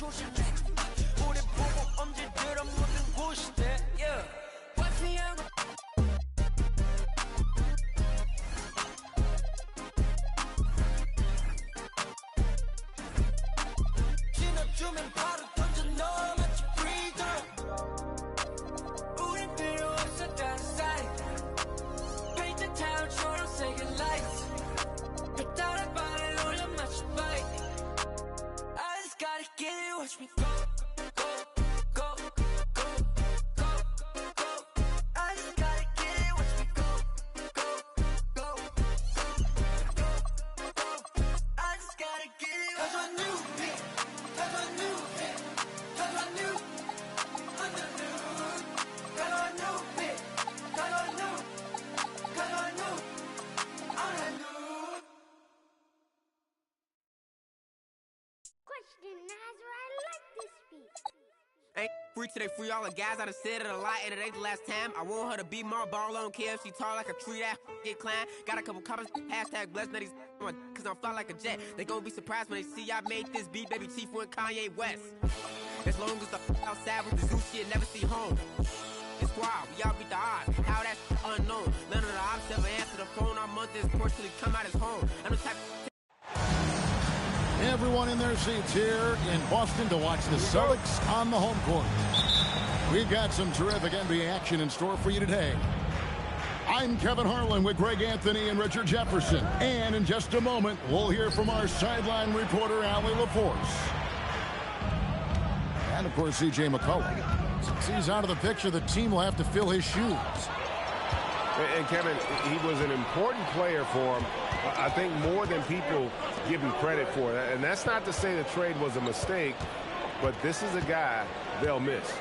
초실제 우리 보고 엄지들어 모든 곳이대 yeah. 와이프야 지나주면 바로 던져 넣어 마치 프리드로 우린 필요 없어 다른 사이 페인트 타운 초록색의 lights 그 따라 발을 올려 마치 바이 I just gotta get it watch me go go go go go go I just gotta get it watch me go go go go go I just gotta get it 'cause I knew it 'cause I knew it 'cause I knew I'm the new 'cause I knew it 'cause I knew 'cause I knew I'm the new Question, Nazar, I like this beat. Ain't free today, free all the guys. I done said it a lot, and it ain't the last time. I want her to be my ball, I don't care if she tall like a tree, that get climb. Got a couple comments, hashtag blessed, now these cause I'm fly like a jet. They gon' be surprised when they see I made this beat, baby Chief and Kanye West. As long as the outside with the zoo shit, never see home. It's wild, we all beat the odds. How that unknown. None of the ops ever answer the phone. Our month is porch till he come out his home. I'm the type Everyone in their seats here in Boston to watch the Celtics on the home court. We've got some terrific NBA action in store for you today. I'm Kevin Harlan with Greg Anthony and Richard Jefferson. And in just a moment, we'll hear from our sideline reporter, Allie LaForce. And, of course, C.J. McCollum. Since he's out of the picture, the team will have to fill his shoes. And Kevin, he was an important player for him. I think more than people give him credit for. And that's not to say the trade was a mistake, but this is a guy they'll miss.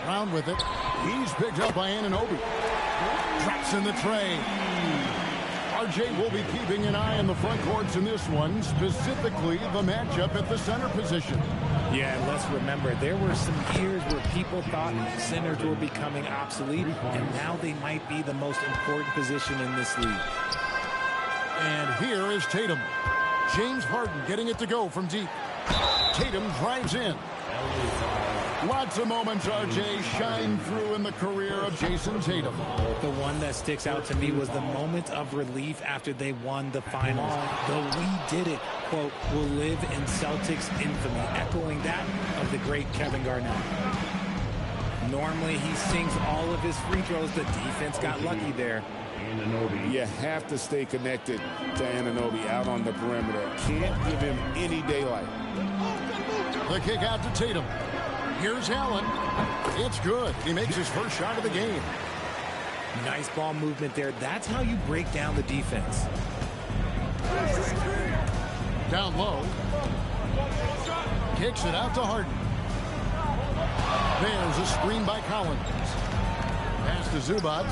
Round with it. He's picked up by Anunoby. Drops in the tray. RJ will be keeping an eye on the front courts in this one, specifically the matchup at the center position. Yeah, and let's remember, there were some years where people thought centers were becoming obsolete, and now they might be the most important position in this league. And here is Tatum. James Harden getting it to go from deep. Tatum drives in. Lots of moments, RJ, shine through in the career of Jason Tatum. The one that sticks out to me was the moment of relief after they won the finals. The "we did it" quote will live in Celtics infamy, echoing that of the great Kevin Garnett. Normally, he sinks all of his free throws. The defense got lucky there. You have to stay connected to Anunoby out on the perimeter. Can't give him any daylight. The kick out to Tatum. Here's Allen. It's good. He makes his first shot of the game. Nice ball movement there. That's how you break down the defense. Down low. Kicks it out to Harden. There's a screen by Collins. Pass to Zubac.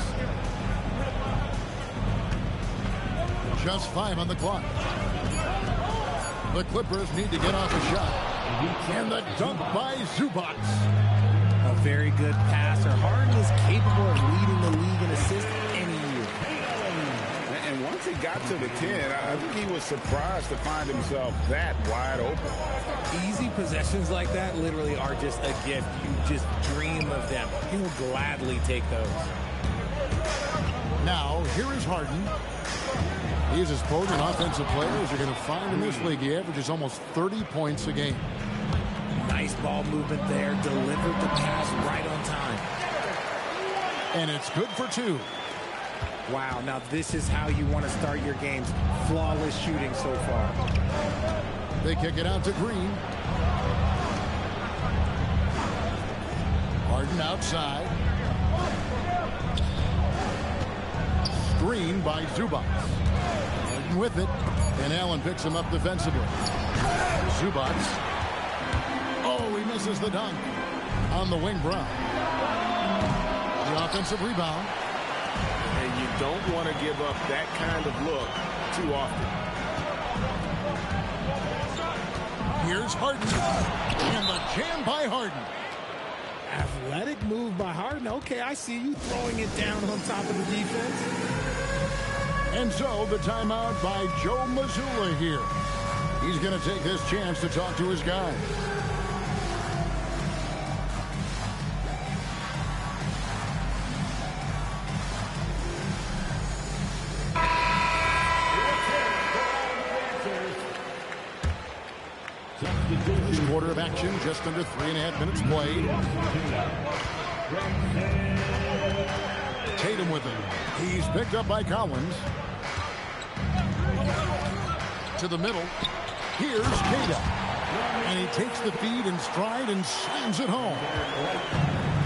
Just 5 on the clock. The Clippers need to get off a shot. And the dunk by Zubac. A very good passer. Harden is capable of leading the league in assists any year. And once he got to the 10, I think he was surprised to find himself that wide open. Easy possessions like that literally are just a gift. You just dream of them. He'll gladly take those. Now, here is Harden. He's as potent an offensive player as you're going to find in this league. He averages almost 30 points a game. Nice ball movement there. Delivered the pass right on time. And it's good for 2. Wow, now this is how you want to start your games. Flawless shooting so far. They kick it out to Green. Harden outside. Screen by Zubac. Harden with it. And Allen picks him up defensively. Zubac. Oh, he misses the dunk. On the wing, Brown. The offensive rebound. And you don't want to give up that kind of look too often. Here's Harden. And the jam by Harden. Athletic move by Harden. Okay, I see you throwing it down on top of the defense. And so the timeout by Joe Mazzulla here. He's going to take this chance to talk to his guys. First quarter of action, just under 3.5 minutes played. Tatum with it. He's picked up by Collins. To the middle. Here's Tatum. And he takes the feed in stride and slams it home.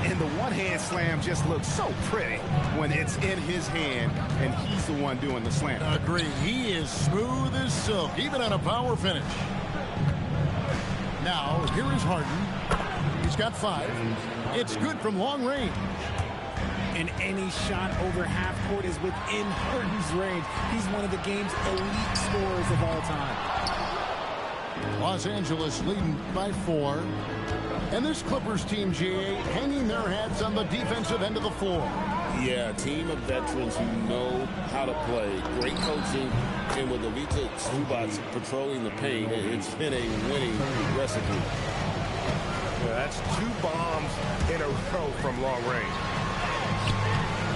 And the one-hand slam just looks so pretty when it's in his hand and he's the one doing the slam. Agreed. He is smooth as silk, even on a power finish. Now, here is Harden. He's got 5. It's good from long range. And any shot over half court is within Harden's range. He's one of the game's elite scorers of all time. Los Angeles leading by 4. And this Clippers team, GA, hanging their hats on the defensive end of the floor. Yeah, a team of veterans who know how to play. Great coaching. And with Ivica Zubac patrolling the paint, it's been a winning recipe. Yeah, that's 2 bombs in a row from long range.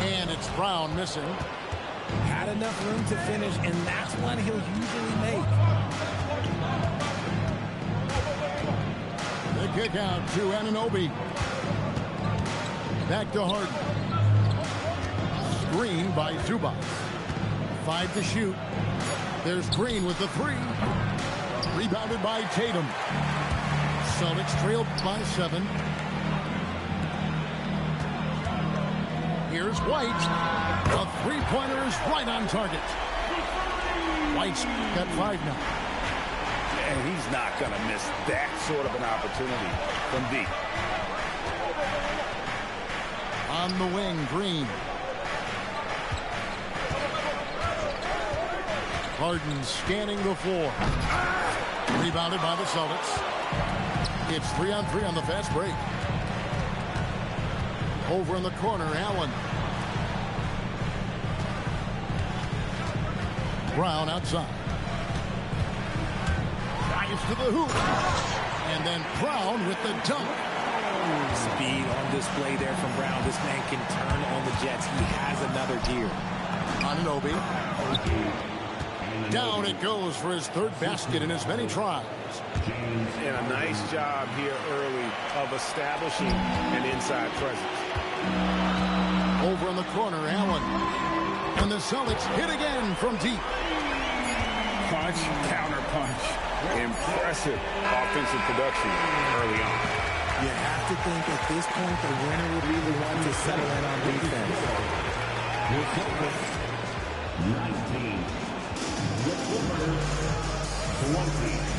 And it's Brown missing. Had enough room to finish, and that's one he'll usually make. The kick out to Anunoby. Back to Harden. Screen by Zubac. 5 to shoot. There's Green with the 3. Rebounded by Tatum. Celtics trailed by 7. Here's White. The 3-pointer is right on target. White's got 5 now. And he's not going to miss that sort of an opportunity from deep. On the wing, Green. Harden scanning the floor. Rebounded by the Celtics. It's 3-on-3 on the fast break. Over in the corner, Allen. Brown outside. Drives to the hoop. And then Brown with the dunk. Speed on display there from Brown. This man can turn on the Jets. He has another gear. Anunoby. Down it goes for his 3rd basket in as many tries. And a nice job here early of establishing an inside presence. Over in the corner, Allen. And the Celtics hit again from deep. Punch, counter punch. Impressive offensive production early on. You have to think at this point the winner would be the one to settle in on defense. 19.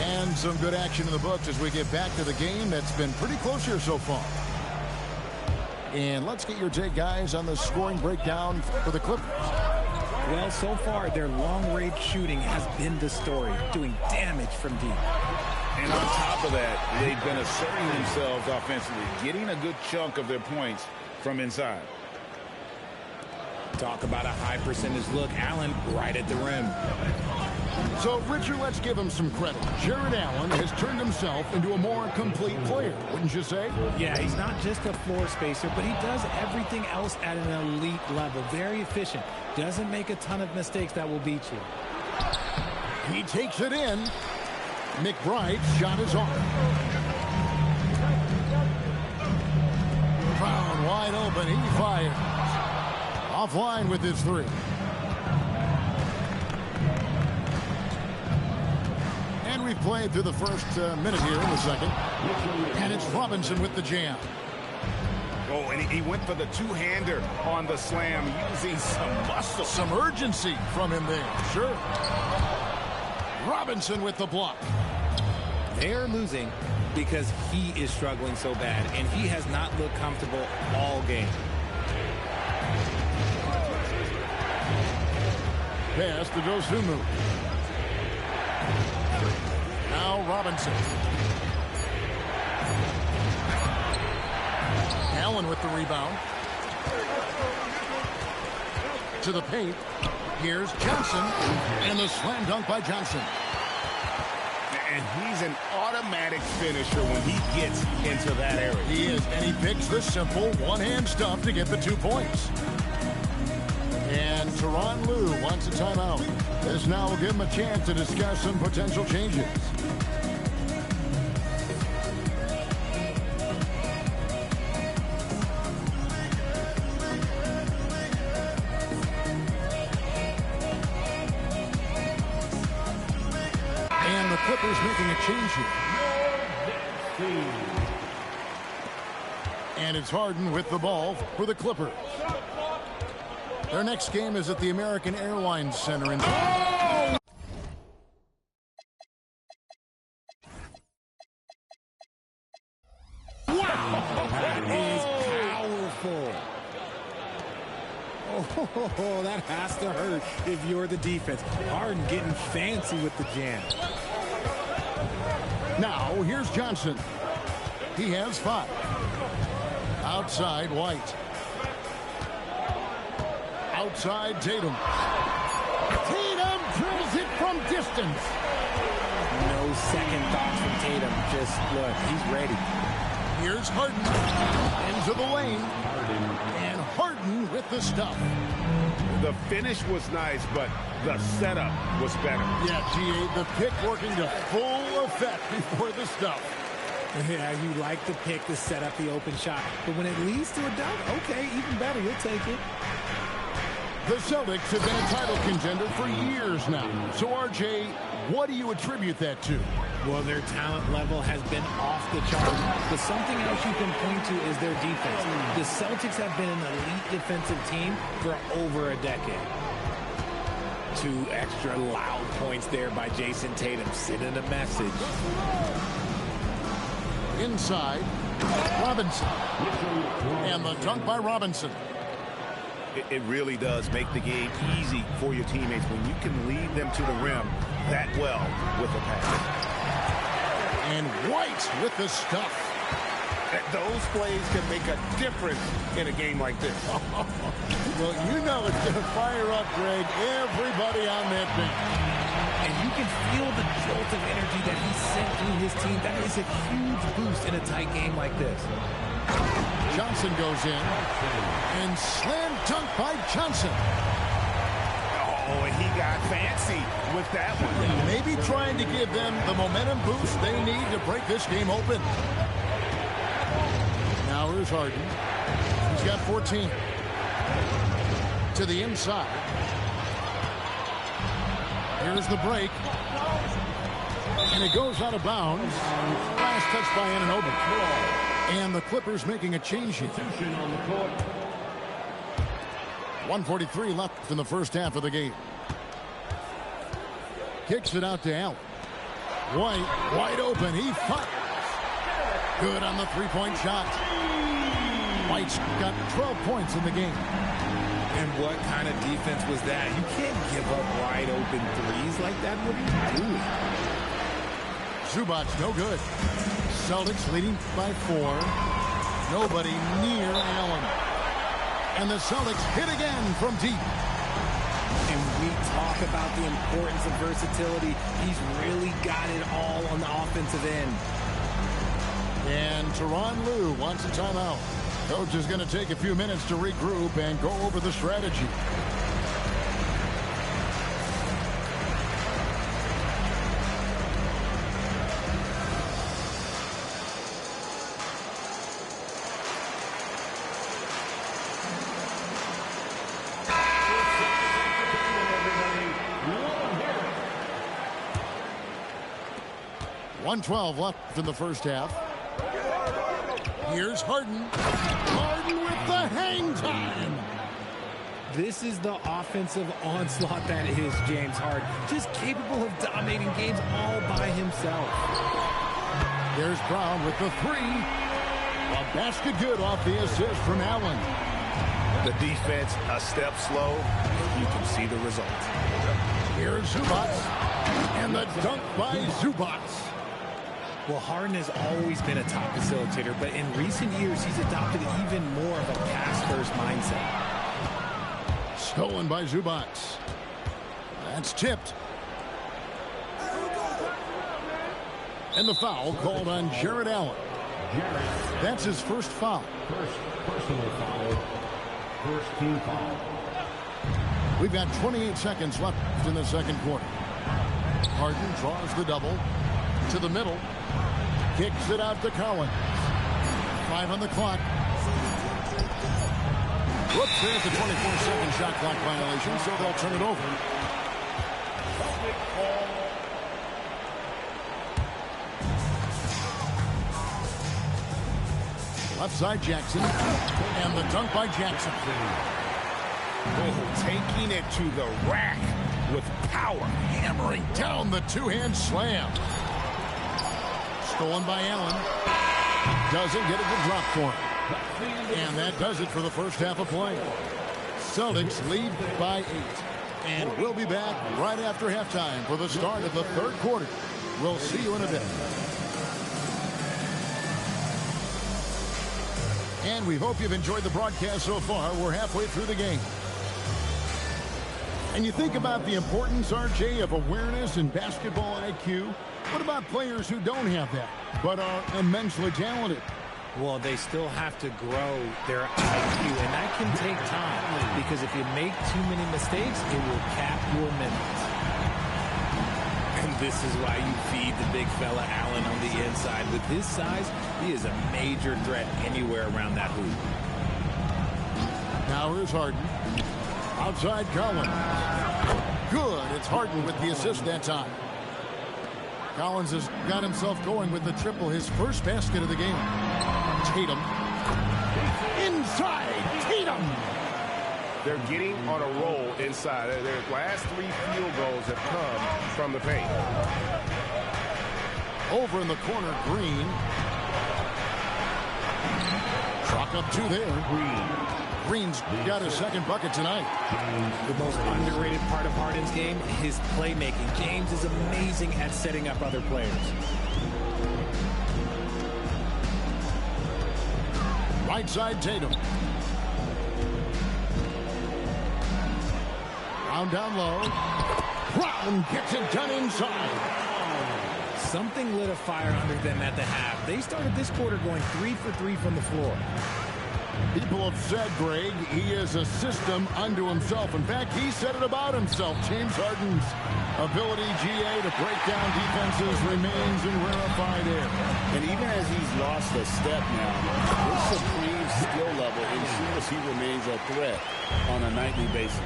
And some good action in the books as we get back to the game that's been pretty close here so far. And let's get your take, guys, on the scoring breakdown for the Clippers. Well, so far, their long-range shooting has been the story, doing damage from deep. And on top of that, they've been asserting themselves offensively, getting a good chunk of their points from inside. Talk about a high percentage look. Allen right at the rim. So, Richard, let's give him some credit. Jared Allen has turned himself into a more complete player, wouldn't you say? Yeah, he's not just a floor spacer, but he does everything else at an elite level. Very efficient. Doesn't make a ton of mistakes that will beat you. He takes it in. McBride's shot is off. Brown wide open. He fires. Offline with his 3. And we've played through the first minute here in the second. And it's Robinson with the jam. Oh, and he went for the 2-hander on the slam, using some muscle. Some urgency from him there. Sure. Robinson with the block. They're losing because he is struggling so bad, and he has not looked comfortable all game. Pass to Dosunmu. Now Robinson. Allen with the rebound. To the paint. Here's Johnson. And the slam dunk by Johnson. He's an automatic finisher when he gets into that area. He is, and he picks the simple one-hand stuff to get the 2 points. And Tyronn Lue wants a timeout. This now will give him a chance to discuss some potential changes. And the Clippers making a change here. And it's Harden with the ball for the Clippers. Their next game is at the American Airlines Center in... Oh! Wow! That is powerful. Oh, that has to hurt if you're the defense. Harden getting fancy with the jam. Now, here's Johnson. He has 5. Outside, White. Outside, Tatum. Tatum drills it from distance. No second thoughts from Tatum. Just look, he's ready. Here's Harden into the lane. And Harden with the stuff. The finish was nice, but the setup was better. Yeah, G.A., the pick working to full effect before the stuff. Yeah, you like the pick to set up the open shot. But when it leads to a dunk, okay, even better. You'll take it. The Celtics have been a title contender for years now. So, RJ, what do you attribute that to? Well, their talent level has been off the charts. But something else you can point to is their defense. The Celtics have been an elite defensive team for over a decade. 2 extra loud points there by Jason Tatum, sending a message. Inside, Robinson. And the dunk by Robinson. It really does make the game easy for your teammates when you can lead them to the rim that well with a pass. And White with the stuff. Those plays can make a difference in a game like this. Well, you know it's going to fire up, Greg, everybody on that bench. And you can feel the jolt of energy that he sent through his team. That is a huge boost in a tight game like this. Johnson goes in, and slam dunk by Johnson. Oh, and he got fancy with that one. Maybe trying to give them the momentum boost they need to break this game open. Now here's Harden. He's got 14. To the inside. Here's the break. And it goes out of bounds. Last touch by Anunoby. And the Clippers making a change here. 1:43 left in the first half of the game. Kicks it out to Allen. White, wide open. He fires. Good on the three-point shot. White's got 12 points in the game. And what kind of defense was that? You can't give up wide open threes like that. What are you doing? Zubac, no good. Celtics leading by 4. Nobody near Allen. And the Celtics hit again from deep. And we talk about the importance of versatility. He's really got it all on the offensive end. And Tyronn Lue wants a timeout. Coach is going to take a few minutes to regroup and go over the strategy. .112 left in the first half. Here's Harden. Harden with the hang time. This is the offensive onslaught that is James Harden. Just capable of dominating games all by himself. There's Brown with the 3. A basket good off the assist from Allen. The defense a step slow. You can see the result. Here's Zubac. And the dunk by Zubac. Well, Harden has always been a top facilitator, but in recent years, he's adopted even more of a pass-first mindset. Stolen by Zubac. That's tipped. And the foul called on Jared Allen. That's his first foul. First personal foul. First team foul. We've got 28 seconds left in the second quarter. Harden draws the double to the middle. Kicks it out to Collins. 5 on the clock. Whoops, there's the 24-second shot clock violation, so they'll turn it over. Left side Jackson. And the dunk by Jackson. Oh, taking it to the rack with power. Hammering down the two-hand slam. Stolen by Allen. Doesn't get it to drop for him. And that does it for the first half of play. Celtics lead by 8. And we'll be back right after halftime for the start of the third quarter. We'll see you in a bit. And we hope you've enjoyed the broadcast so far. We're halfway through the game. And you think about the importance, RJ, of awareness and basketball IQ. What about players who don't have that, but are immensely talented? Well, they still have to grow their IQ, and that can take time, because if you make too many mistakes, it will cap your minutes. And this is why you feed the big fella Allen on the inside. With his size, he is a major threat anywhere around that hoop. Now here's Harden. Outside Collins. Good. It's Harden with the assist that time. Collins has got himself going with the triple, his first basket of the game. Tatum. Inside. Tatum. They're getting on a roll inside. Their last 3 field goals have come from the paint. Over in the corner, Green. Truck up 2 there. Green's got his second bucket tonight. The most underrated part of Harden's game, his playmaking. James is amazing at setting up other players. Right side, Tatum. Brown down low. Brown gets it done inside. Something lit a fire under them at the half. They started this quarter going 3 for 3 from the floor. People have said, Greg, he is a system unto himself. In fact, he said it about himself. James Harden's ability, GA, to break down defenses remains in rarefied air. And even as he's lost a step now, his supreme skill level ensures he remains a threat on a nightly basis.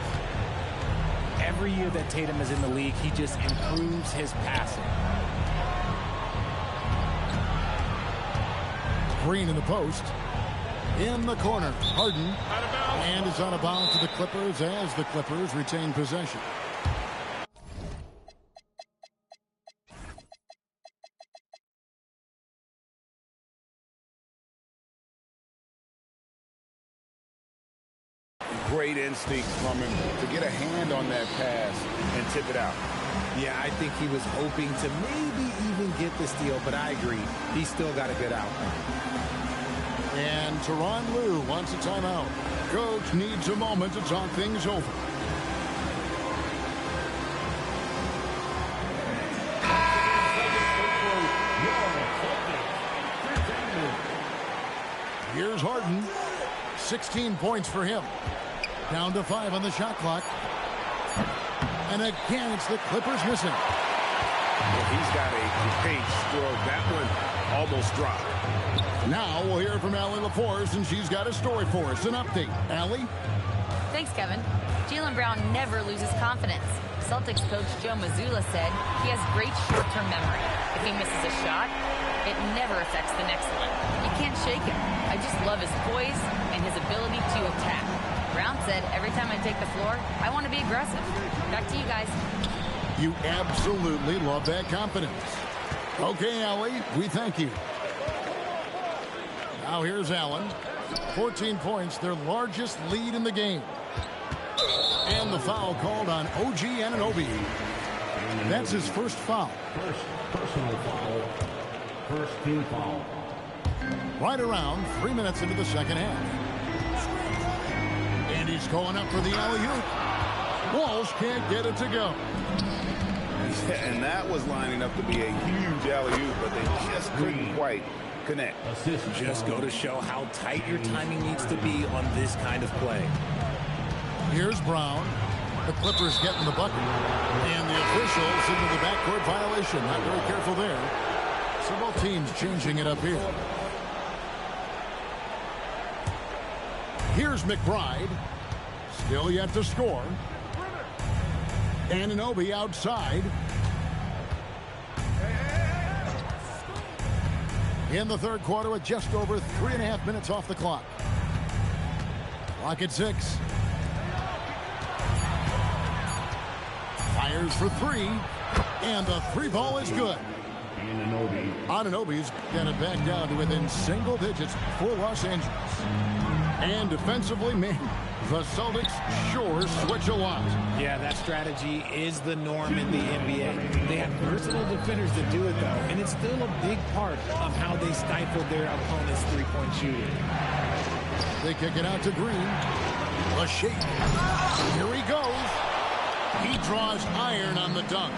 Every year that Tatum is in the league, he just improves his passing. Green in the post. In the corner, Harden. And is out of bounds to the Clippers as the Clippers retain possession. Great instincts from him to get a hand on that pass and tip it out. Yeah, I think he was hoping to maybe even get the steal, but I agree. He still got a good outcome. And Tyronn Lue wants a timeout. Coach needs a moment to talk things over. Here's Harden. 16 points for him. Down to 5 on the shot clock. And again, it's the Clippers missing. Well, he's got a great stroke. That one almost dropped. Now we'll hear from Allie LaForce, and she's got a story for us. An update. Allie? Thanks, Kevin. Jaylen Brown never loses confidence. Celtics coach Joe Mazzulla said he has great short-term memory. If he misses a shot, it never affects the next one. You can't shake him. I just love his poise and his ability to attack. Brown said, every time I take the floor, I want to be aggressive. Back to you guys. You absolutely love that confidence. Okay, Allie, we thank you. Now here's Allen. 14 points, their largest lead in the game. And the foul called on OG Anunoby. That's his first foul. First personal foul. First team foul. Right around 3 minutes into the second half. And he's going up for the alley-oop. Walsh can't get it to go. And that was lining up to be a huge alley-oop, but they just couldn't quite connect. Just go to show how tight your timing needs to be on this kind of play. Here's Brown. The Clippers getting the bucket. And the official signaled the backcourt violation. Not very careful there. So both teams changing it up here. Here's McBride. Still yet to score. Anunoby outside. In the third quarter with just over 3.5 minutes off the clock. Clock at 6. Fires for 3. And the 3 ball is good. Anunoby's got it back down to within single digits for Los Angeles. And defensively, man, the Celtics sure switch a lot. Yeah, that strategy is the norm in the NBA. They have versatile defenders that do it, though, and it's still a big part of how they stifle their opponent's three-point shooting. They kick it out to Green. A shake. Here he goes. He draws iron on the dunk.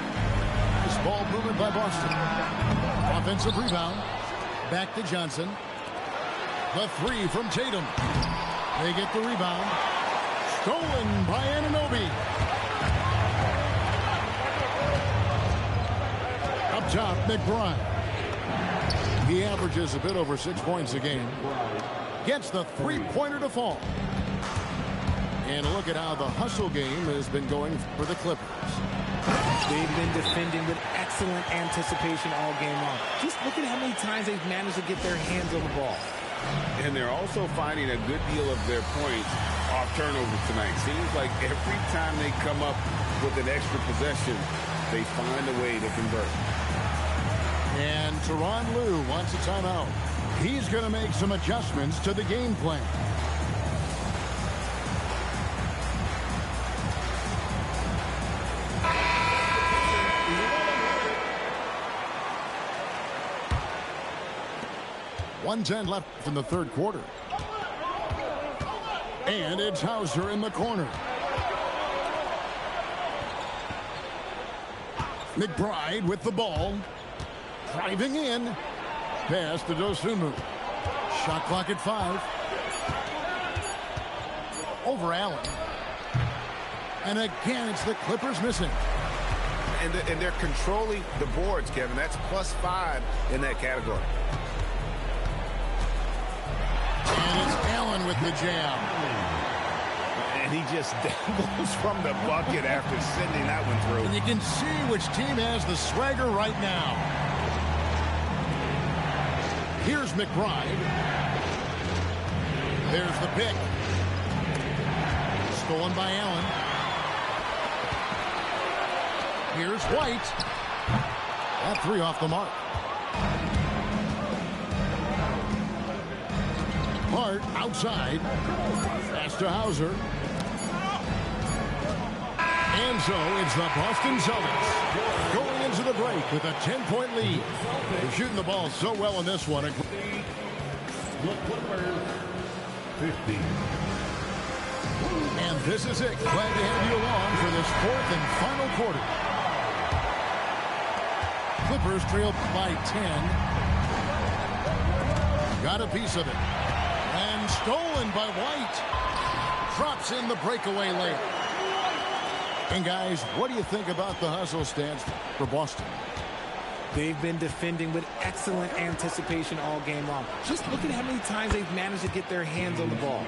This ball movement by Boston. Offensive rebound. Back to Johnson. The 3 from Tatum. They get the rebound. Stolen by Anunoby. Up top, McBride. He averages a bit over 6 points a game. Gets the three-pointer to fall. And look at how the hustle game has been going for the Clippers. They've been defending with excellent anticipation all game long. Just look at how many times they've managed to get their hands on the ball. And they're also finding a good deal of their points off turnovers tonight. Seems like every time they come up with an extra possession, they find a way to convert. And Tyronn Lue wants a timeout. He's going to make some adjustments to the game plan. .110 left in the third quarter. And it's Hauser in the corner. McBride with the ball. Driving in. Pass to Dosunmu. Shot clock at 5. Over Allen. And again, it's the Clippers missing. And they're controlling the boards, Kevin. That's +5 in that category. And it's Allen with the jam. And he just dangles from the bucket after sending that one through. And you can see which team has the swagger right now. Here's McBride. There's the pick. Stolen by Allen. Here's White. That 3 off the mark. Hart outside. Pass to Hauser. And so it's the Boston Celtics going into the break with a 10-point lead. They're shooting the ball so well in this one. The Clippers, 50. And this is it. Glad to have you along for this 4th and final quarter. Clippers trail by 10. Got a piece of it. And stolen by White. Drops in the breakaway layup. And guys, what do you think about the hustle stance for Boston? They've been defending with excellent anticipation all game long. Just look at how many times they've managed to get their hands on the ball.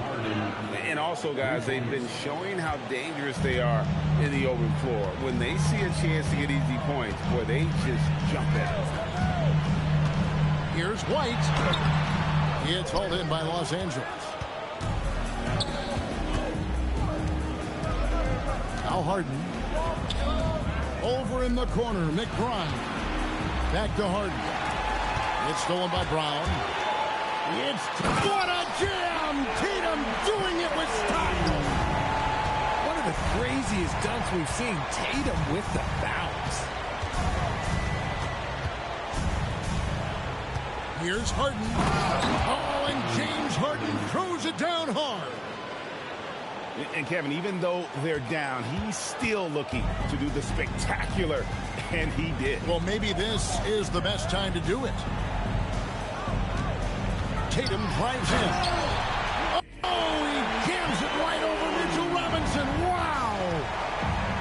And also, guys, they've been showing how dangerous they are in the open floor. When they see a chance to get easy points, boy, they just jump at it. Here's White. It's hauled in by Los Angeles. Now Harden. Over in the corner, McBride. Back to Harden. It's stolen by Brown. It's what a jam! Tatum doing it with style. One of the craziest dunks we've seen. Tatum with the bounce. Here's Harden. Oh, and James Harden throws it down hard. And Kevin, even though they're down, he's still looking to do the spectacular And he did. Well, maybe this is the best time to do it. Tatum drives in. Oh, he jams it right over Mitchell Robinson. Wow!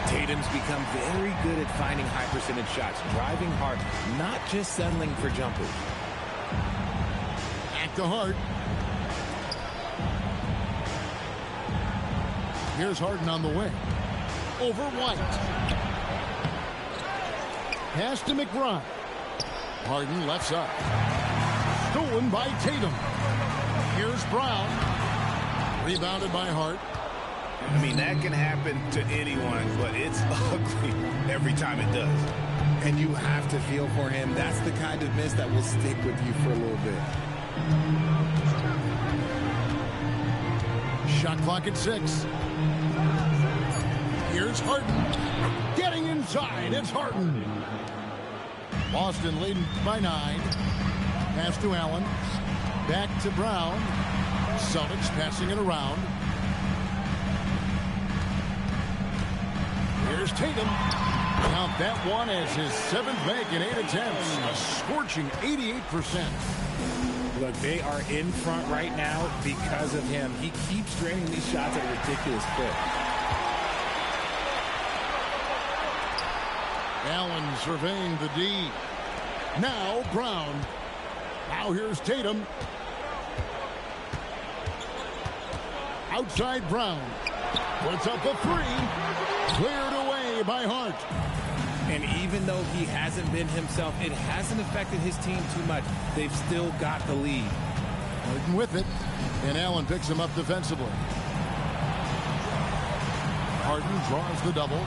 Tatum's become very good at finding high percentage shots, driving hard, not just settling for jumpers. At the Hart. Here's Harden on the wing. Over White. Pass to McBride. Harden left side. Stolen by Tatum. Here's Brown. Rebounded by Hart. I mean, that can happen to anyone, but it's ugly every time it does. And you have to feel for him. That's the kind of miss that will stick with you for a little bit. Shot clock at 6. Here's Harden. Getting inside. It's Harden. Boston leading by 9. Pass to Allen. Back to Brown. Celtics passing it around. Here's Tatum. Count that one as his 7th make in 8 attempts. A scorching 88%. Look, they are in front right now because of him. He keeps draining these shots at a ridiculous clip. Allen surveying the D. Now Brown. Now here's Tatum. Outside Brown. Puts up a 3. Cleared away by Hart. And even though he hasn't been himself, it hasn't affected his team too much. They've still got the lead. Harden with it. And Allen picks him up defensively. Harden draws the double.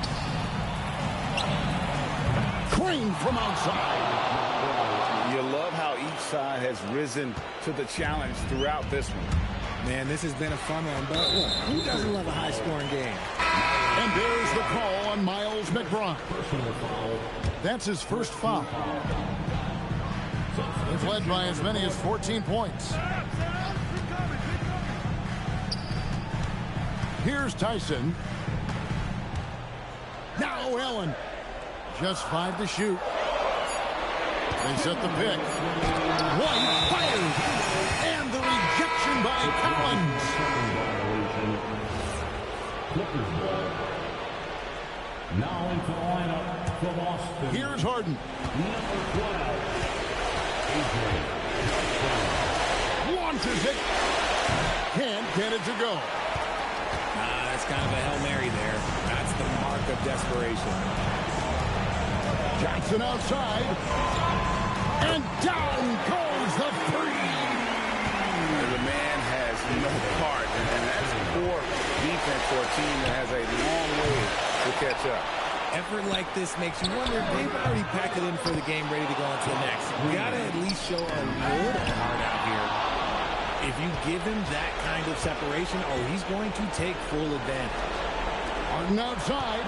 Crane from outside. You love how each side has risen to the challenge throughout this one. Man, this has been a fun one, but who doesn't love a high-scoring game? And there's the call on Miles McBride. That's his first foul. He's led by as many as 14 points. Here's Tyson. Now Allen. Just 5 to shoot. They set the pick. White fires. And the rejection by Collins. Now into the lineup for Boston. Here's Harden. Number 12, Launches it. Can't get it to go. That's kind of a Hail Mary there. That's the mark of desperation. Johnson outside. And down goes the 3. The man has no heart, and that's poor defense for a team that has a long way to catch up. Effort like this makes you wonder if they've already packed it in for the game, ready to go on to the next. We got to at least show a little heart out here. If you give him that kind of separation, oh, he's going to take full advantage. Harden outside.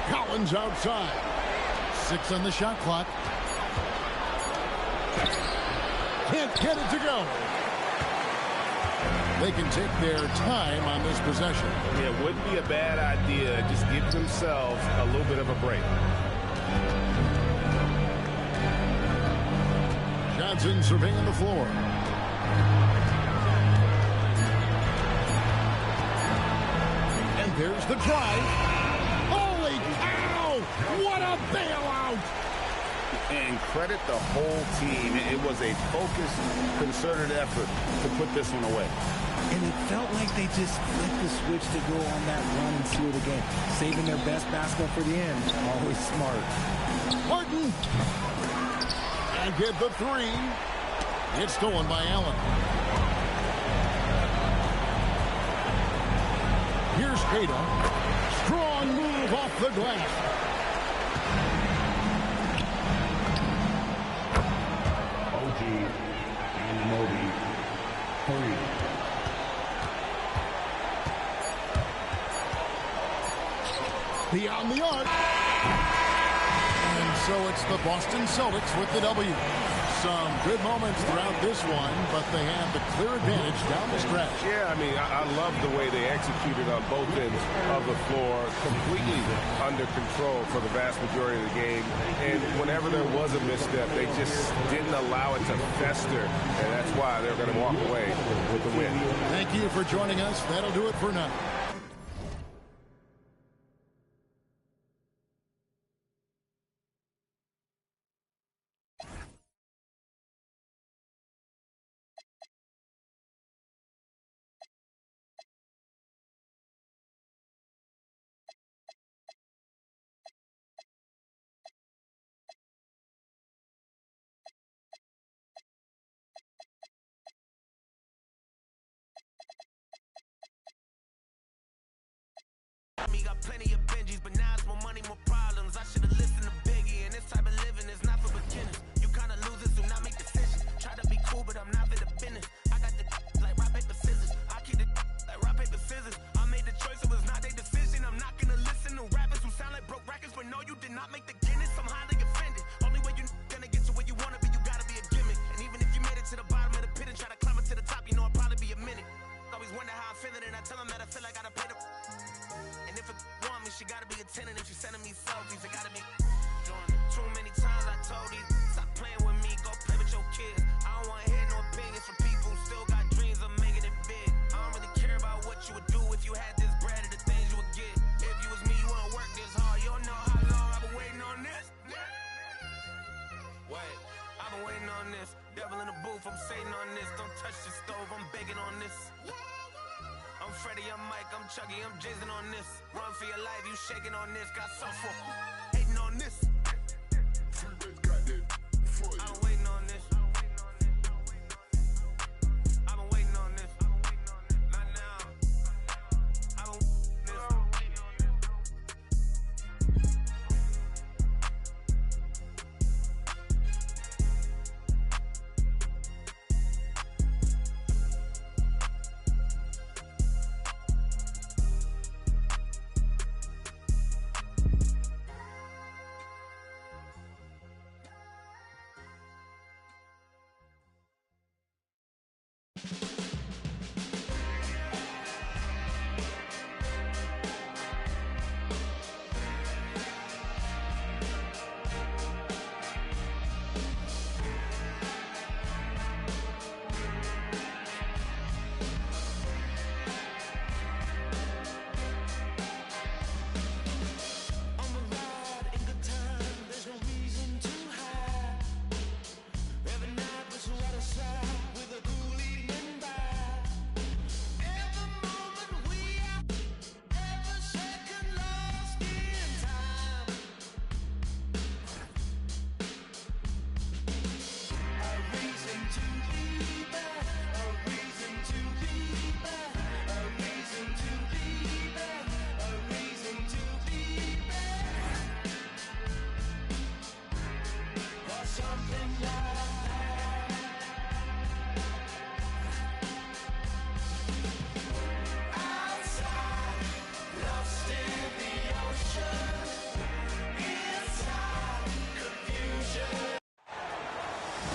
Collins outside. 6 on the shot clock. Can't get it to go. They can take their time on this possession. Yeah, it wouldn't be a bad idea. Just give themselves a little bit of a break. Johnson surveying the floor. And there's the drive. Holy cow! What a bailout! And credit the whole team. It was a focused, concerted effort to put this one away. And it felt like they just flipped the switch to go on that run and seal the game. Saving their best basketball for the end. Always smart. Harden. And get the 3. It's stolen by Allen. Here's Tatum. Strong move off the glass. OG and Moby. 3. Beyond the arc. And So it's the Boston Celtics with the W. Some good moments throughout this one, but they have the clear advantage down the stretch. Yeah, I mean, I love the way they executed on both ends of the floor, completely under control for the vast majority of the game. And whenever there was a misstep, they just didn't allow it to fester, and that's why they're going to walk away with the win. Thank you for joining us. That'll do it for now. Me got plenty of Benjis, but now it's more money, more problems. I should have listened to Biggie, and this type of living is not for beginners. You kind of losers do not make decisions. Try to be cool, but I'm not for the business. I got the like rock, paper, scissors. I keep the like rock, paper, scissors. I made the choice, it was not their decision. I'm not gonna listen to rappers who sound like broke records, but no, you did not make the Guinness. I'm highly offended. Only way you gonna get to where you wanna be, you gotta be a gimmick. And even if you made it to the bottom of the pit and try to climb it to the top, you know it'll probably be a minute. Always wonder how I'm feeling, and I tell them that I feel like I gotta pay the. And if it want me, she gotta be attending. If she sending me selfies, it gotta be doing it. Too many times I told you, stop playing with me, go play with your kids. I don't wanna hear no opinions from people who still got dreams of making it big. I don't really care about what you would do if you had this bread or the things you would get. If you was me, you wouldn't work this hard. You don't know how long I've been waiting on this. Wait, I've been waiting on this. Devil in the booth, I'm Satan on this. Don't touch the stove, I'm begging on this. I'm Freddie, I'm Mike, I'm Chucky, I'm jizzing on this. Run for your life, you shaking on this. Got soft for hating on this. I'm waiting on this. I've been waiting on this. Not now. I've been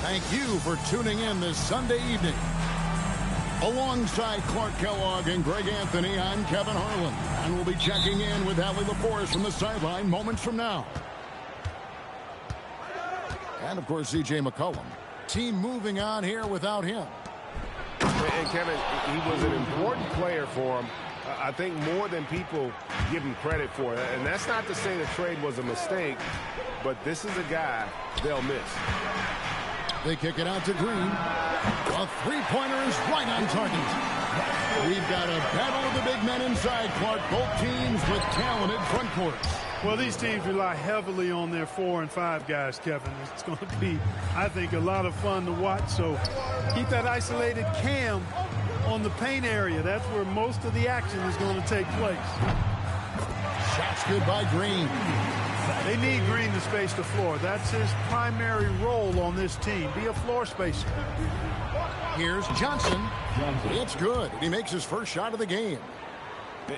Thank you for tuning in this Sunday evening. Alongside Clark Kellogg and Greg Anthony, I'm Kevin Harlan, and we'll be checking in with Allie LaForce from the sideline moments from now. And, of course, C.J. McCollum. Team moving on here without him. And, Kevin, he was an important player for him. I think more than people give him credit for. And that's not to say the trade was a mistake, but this is a guy they'll miss. They kick it out to Green. A three-pointer is right on target. We've got a battle of the big men inside, Clark. Both teams with talented front courts. Well, these teams rely heavily on their 4 and 5 guys, Kevin. It's going to be, I think, a lot of fun to watch. So keep that isolated cam on the paint area. That's where most of the action is going to take place. Shots good by Green. They need Green to space the floor. That's his primary role on this team. Be a floor spacer. Here's Johnson. It's good. He makes his first shot of the game.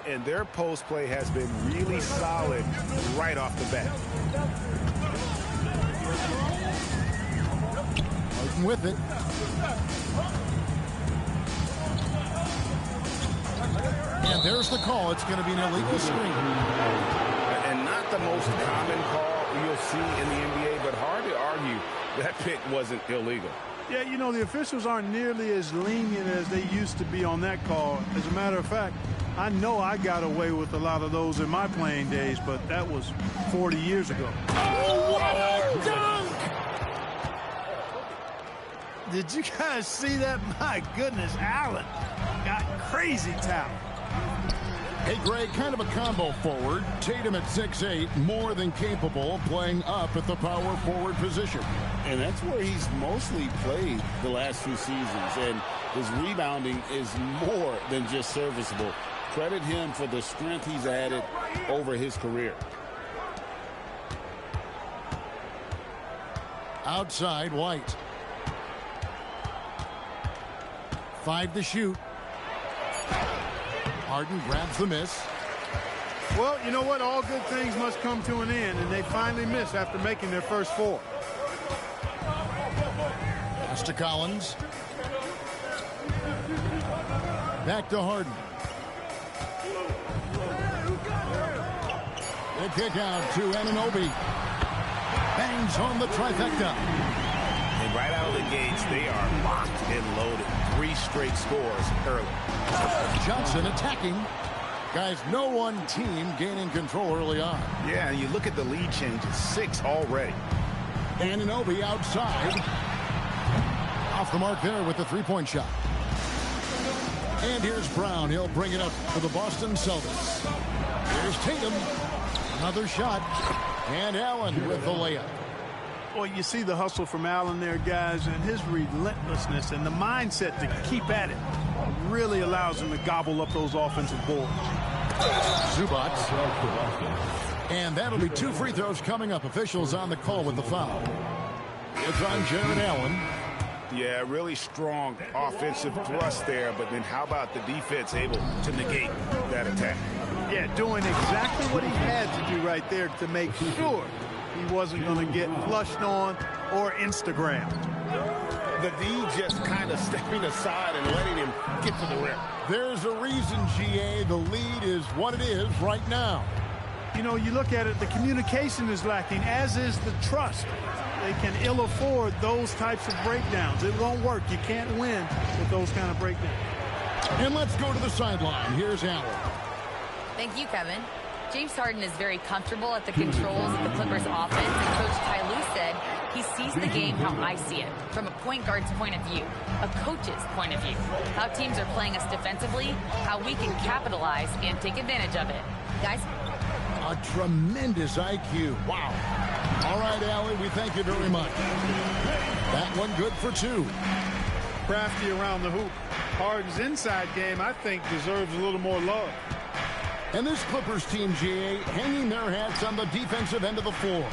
And their post play has been really solid right off the bat. Harden with it. And there's the call. It's going to be an illegal screen. And not the most common call you'll see in the NBA, but hard to argue that pick wasn't illegal. Yeah, you know, the officials aren't nearly as lenient as they used to be on that call. As a matter of fact, I know I got away with a lot of those in my playing days, but that was 40 years ago. Oh, what a dunk! Did you guys see that? My goodness, Allen got crazy talent. Hey, Greg, kind of a combo forward. Tatum at 6'8", more than capable, playing up at the power forward position. And that's where he's mostly played the last few seasons. And his rebounding is more than just serviceable. Credit him for the strength he's added over his career. Outside, White. 5 to shoot. Harden grabs the miss. Well, you know what? All good things must come to an end, and they finally miss after making their first 4. Pass to Collins. Back to Harden. The kick out to Anunoby. Bangs on the trifecta. And right out of the gates, they are locked and loaded. 3 straight scores early. Johnson attacking. Guys, no one team gaining control early on. Yeah, and you look at the lead changes. 6 already. Anunoby outside. Off the mark there with the three-point shot. And here's Brown. He'll bring it up for the Boston Celtics. Here's Tatum. Another shot. And Allen with the layup. Well, you see the hustle from Allen there, guys, and his relentlessness and the mindset to keep at it really allows him to gobble up those offensive boards. Zubac. And that'll be 2 free throws coming up. Officials on the call with the foul. It's on Jared Allen. Yeah, really strong offensive thrust there, but then how about the defense able to negate that attack? Yeah, doing exactly what he had to do right there to make sure he wasn't going to get flushed on or Instagrammed. The D just kind of stepping aside and letting him get to the rim. There's a reason, GA, the lead is what it is right now. You know, you look at it, the communication is lacking, as is the trust. They can ill afford those types of breakdowns. It won't work. You can't win with those kind of breakdowns. And let's go to the sideline. Here's Allen. Thank you, Kevin. James Harden is very comfortable at the controls of the Clippers offense, and Coach Ty Lue said he sees the game how I see it, from a point guard's point of view, a coach's point of view, how teams are playing us defensively, how we can capitalize and take advantage of it. Guys? A tremendous IQ. Wow. All right, Allie, we thank you very much. That one good for 2. Crafty around the hoop. Harden's inside game, I think, deserves a little more love. And this Clippers team, GA, hanging their hats on the defensive end of the floor.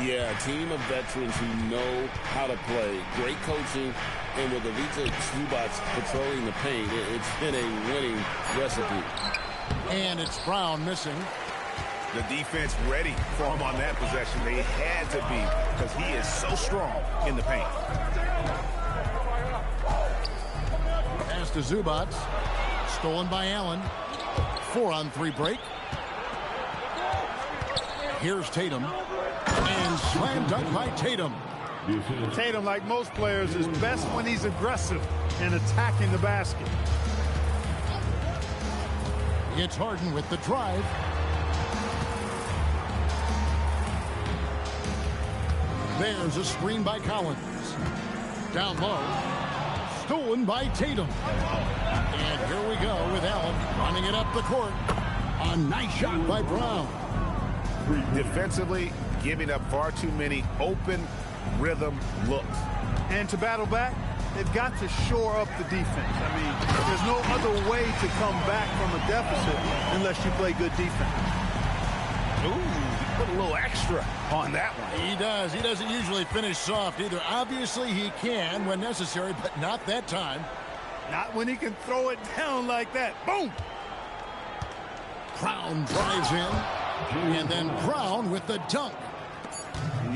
Yeah, a team of veterans who know how to play. Great coaching, and with Ivica Zubac patrolling the paint, it's been a winning recipe. And it's Brown missing. The defense ready for him on that possession. They had to be, because he is so strong in the paint. Pass to Zubac. Stolen by Allen. 4-on-3 break. Here's Tatum. And slam dunk by Tatum. Tatum, like most players, is best when he's aggressive and attacking the basket. It's Harden with the drive. There's a screen by Collins. Down low. Stolen by Tatum. And here we go with Allen running it up the court. A nice shot by Brown. Defensively, giving up far too many open rhythm looks. And to battle back, they've got to shore up the defense. I mean, there's no other way to come back from a deficit unless you play good defense. Ooh, put a little extra on that one. He does. He doesn't usually finish soft either. Obviously, he can when necessary, but not that time. Not when he can throw it down like that. Boom! Brown drives in, and then Brown with the dunk.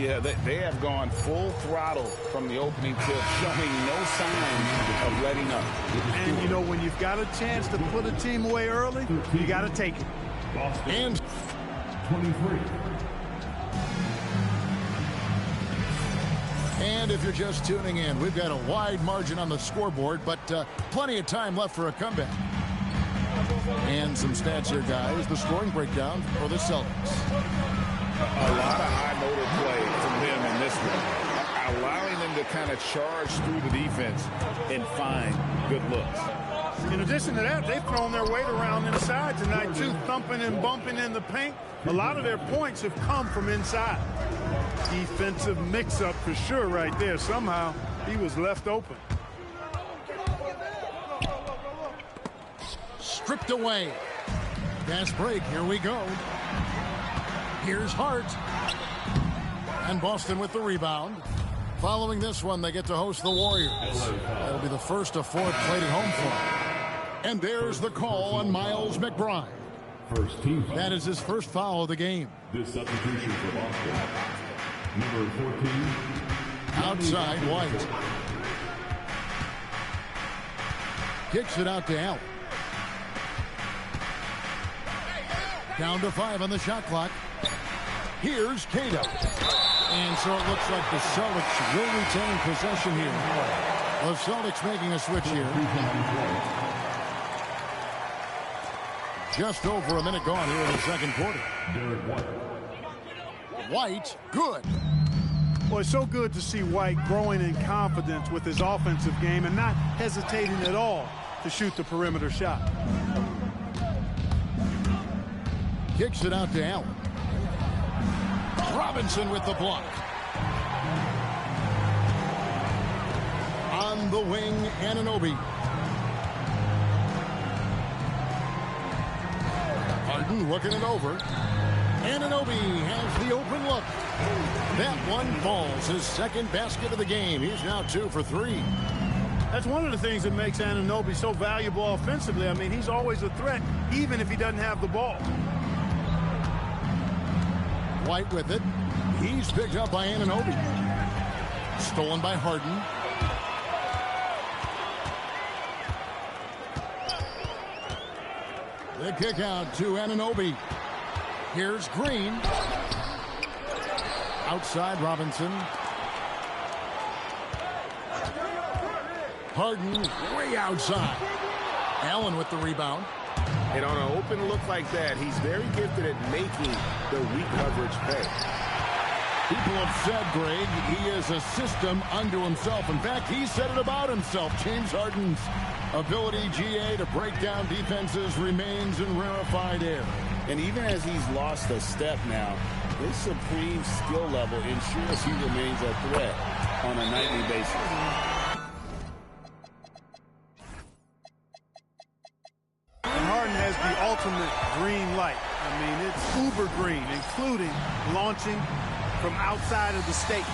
Yeah, they have gone full throttle from the opening tip, showing no signs of letting up. And, you know, when you've got a chance to put a team away early, you got to take it. And 23. And if you're just tuning in, we've got a wide margin on the scoreboard, but plenty of time left for a comeback. And some stats here, guys. The scoring breakdown for the Celtics. A lot of high motor play from him in this one, allowing them to kind of charge through the defense and find good looks. In addition to that, they've thrown their weight around inside tonight, too, thumping and bumping in the paint. A lot of their points have come from inside. Defensive mix-up for sure right there. Somehow, he was left open. Stripped away. Fast break. Here we go. Here's Hart. And Boston with the rebound. Following this one, they get to host the Warriors. That'll be the first of 4 played at home for them. And there's the call on Miles McBride. First team foul. That is his first foul of the game. This substitution for Boston. Number 14. Outside White. Kicks it out to Allen. Down to 5 on the shot clock. Here's Cato. And so it looks like the Celtics will retain possession here. The Celtics making a switch here. Just over a minute gone here in the second quarter. White, good. Well, it's so good to see White growing in confidence with his offensive game and not hesitating at all to shoot the perimeter shot. Kicks it out to Allen. Robinson with the block. On the wing, Anunoby. Harden working it over. Anunoby has the open look. That one falls. His second basket of the game. He's now 2 for 3. That's one of the things that makes Anunoby so valuable offensively. I mean, he's always a threat, even if he doesn't have the ball. White with it. He's picked up by Anunoby. Stolen by Harden. The kick out to Anunoby. Here's Green. Outside Robinson. Harden way outside. Allen with the rebound. And on an open look like that, he's very gifted at making the weak coverage pay. People have said, Greg, he is a system unto himself. In fact, he said it about himself. James Harden's ability, GA, to break down defenses remains in rarefied air. And even as he's lost a step now, his supreme skill level ensures he remains a threat on a nightly basis. The ultimate green light. I mean, it's uber green, including launching from outside of the state.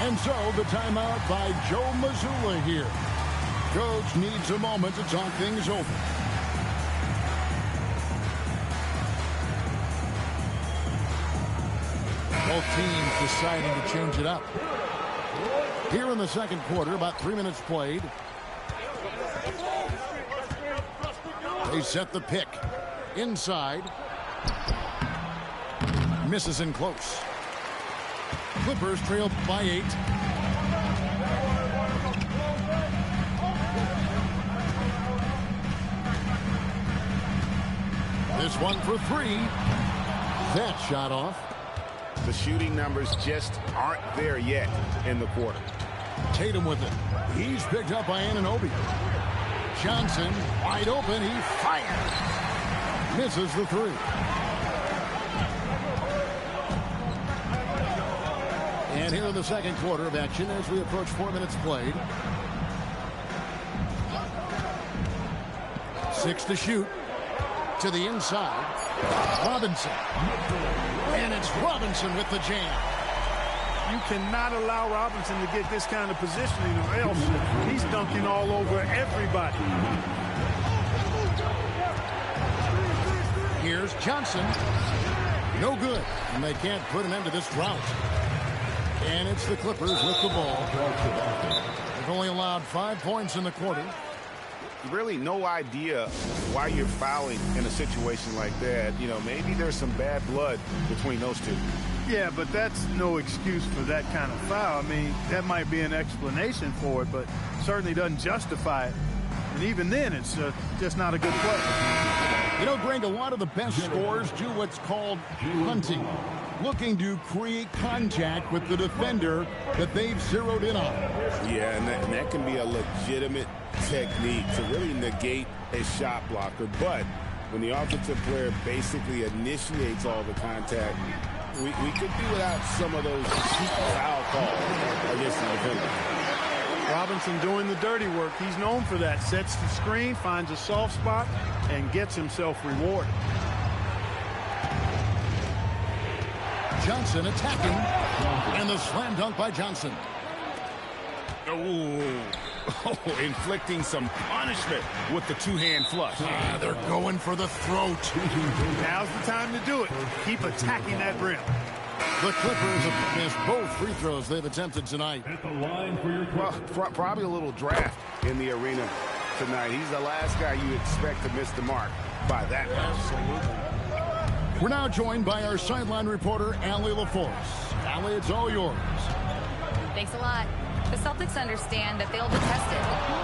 And so the timeout by Joe Mazzulla here. Coach needs a moment to talk things over. Both teams deciding to change it up. Here in the second quarter, about 3 minutes played. They set the pick. Inside. Misses in close. Clippers trail by 8. This one for 3. That shot off. The shooting numbers just aren't there yet in the quarter. Tatum with it. He's picked up by Anunoby. Johnson wide open. He fires. Misses the 3. And here in the second quarter of action as we approach 4 minutes played. 6 to shoot. To the inside. Robinson. And it's Robinson with the jam. You cannot allow Robinson to get this kind of positioning or else he's dunking all over everybody. Here's Johnson. No good. And they can't put an end to this drought. And it's the Clippers with the ball. They've only allowed 5 points in the quarter. Really no idea why you're fouling in a situation like that. You know, maybe there's some bad blood between those two. Yeah, but that's no excuse for that kind of foul. I mean, that might be an explanation for it, but certainly doesn't justify it. And even then, it's just not a good play. You know, Greg, a lot of the best scorers do what's called hunting, looking to create contact with the defender that they've zeroed in on. Yeah, and that can be a legitimate technique to really negate a shot blocker. But when the offensive player basically initiates all the contact, we could be without some of those cheap foul calls against the defender. Robinson doing the dirty work. He's known for that. Sets the screen, finds a soft spot, and gets himself rewarded. Johnson attacking, and the slam dunk by Johnson. Oh, inflicting some punishment with the two-hand flush. They're going for the throat. Now's the time to do it. Keep attacking that rim. The Clippers have missed both free throws they've attempted tonight. At the line for your Probably a little draft in the arena tonight. He's the last guy you expect to miss the mark by that much. We're now joined by our sideline reporter, Allie LaForce. Allie, it's all yours. Thanks a lot. The Celtics understand that they'll be tested.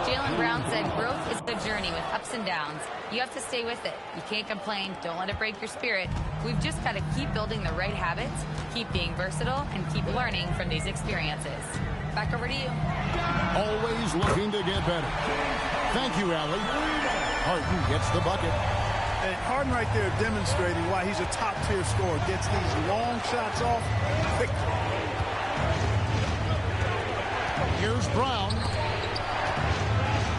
Jaylen Brown said growth is a journey with ups and downs. You have to stay with it. You can't complain. Don't let it break your spirit. We've just got to keep building the right habits, keep being versatile, and keep learning from these experiences. Back over to you. Always looking to get better. Thank you, Allie. Harden gets the bucket. And Harden right there demonstrating why he's a top-tier scorer. Gets these long shots off quickly. Here's Brown.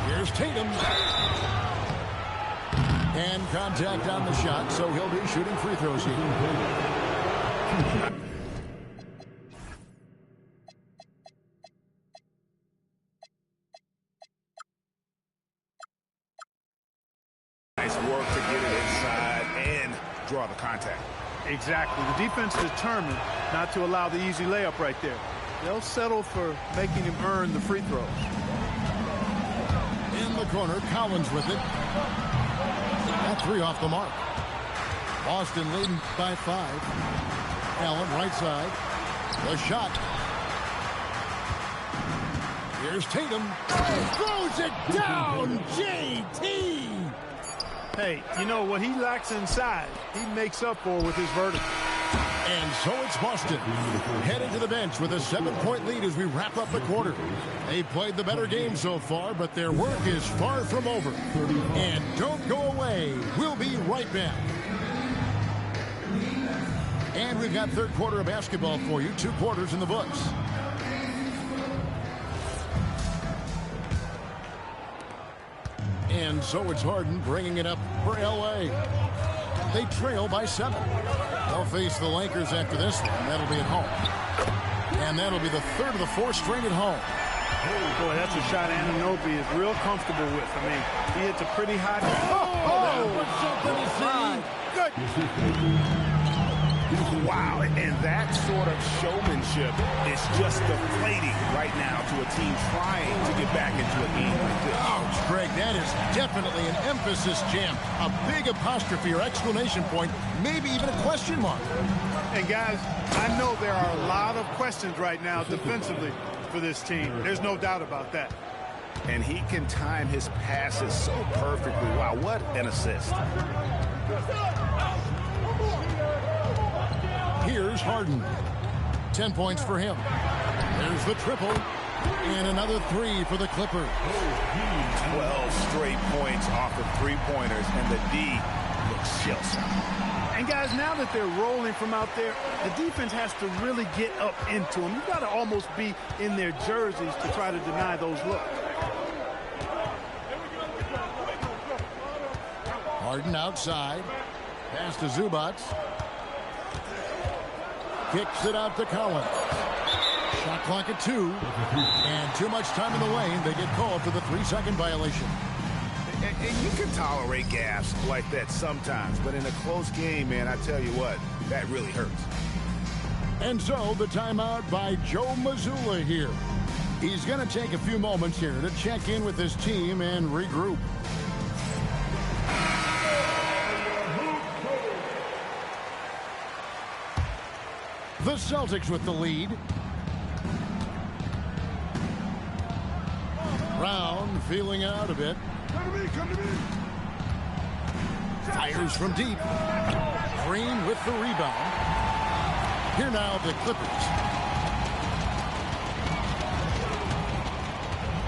Here's Tatum. And contact on the shot, so he'll be shooting free throws here. Nice work to get it inside and draw the contact. Exactly. The defense is determined not to allow the easy layup right there. They'll settle for making him earn the free throws. In the corner, Collins with it. That three off the mark. Boston leading by 5. Allen right side. The shot. Here's Tatum. Throws it down. JT. Hey, you know what he lacks inside, he makes up for with his vertical. And so it's Boston headed to the bench with a 7-point lead as we wrap up the quarter. They played the better game so far, but their work is far from over. And don't go away. We'll be right back. And we've got third quarter of basketball for you. 2 quarters in the books. And so it's Harden bringing it up for L.A. They trail by 7. They'll face the Lakers after this one. That'll be at home. And that'll be the third of the 4 straight at home. Boy, that's a shot Anunoby is real comfortable with. I mean, he hits a pretty high. Good. Wow, and that sort of showmanship is just deflating right now to a team trying to get back into a game like this. Ouch, Greg, that is definitely an emphasis jam. A big apostrophe or exclamation point, maybe even a question mark. And guys, I know there are a lot of questions right now defensively for this team. There's no doubt about that. And he can time his passes so perfectly. Wow, what an assist. Here's Harden. 10 points for him. There's the triple. And another 3 for the Clippers. 12 straight points off of 3-pointers, and the D looks shell-shocked. And guys, now that they're rolling from out there, the defense has to really get up into them. You've got to almost be in their jerseys to try to deny those looks. Harden outside. Pass to Zubac. Kicks it out to Collins. Shot clock at 2. And too much time in the lane. They get called for the 3-second violation. And you can tolerate gaffes like that sometimes, but in a close game, man, I tell you what, that really hurts. And so the timeout by Joe Mazzulla here. He's going to take a few moments here to check in with his team and regroup. The Celtics with the lead. Brown feeling out a bit. Come to me. Fires from deep. Green with the rebound. Here now the Clippers.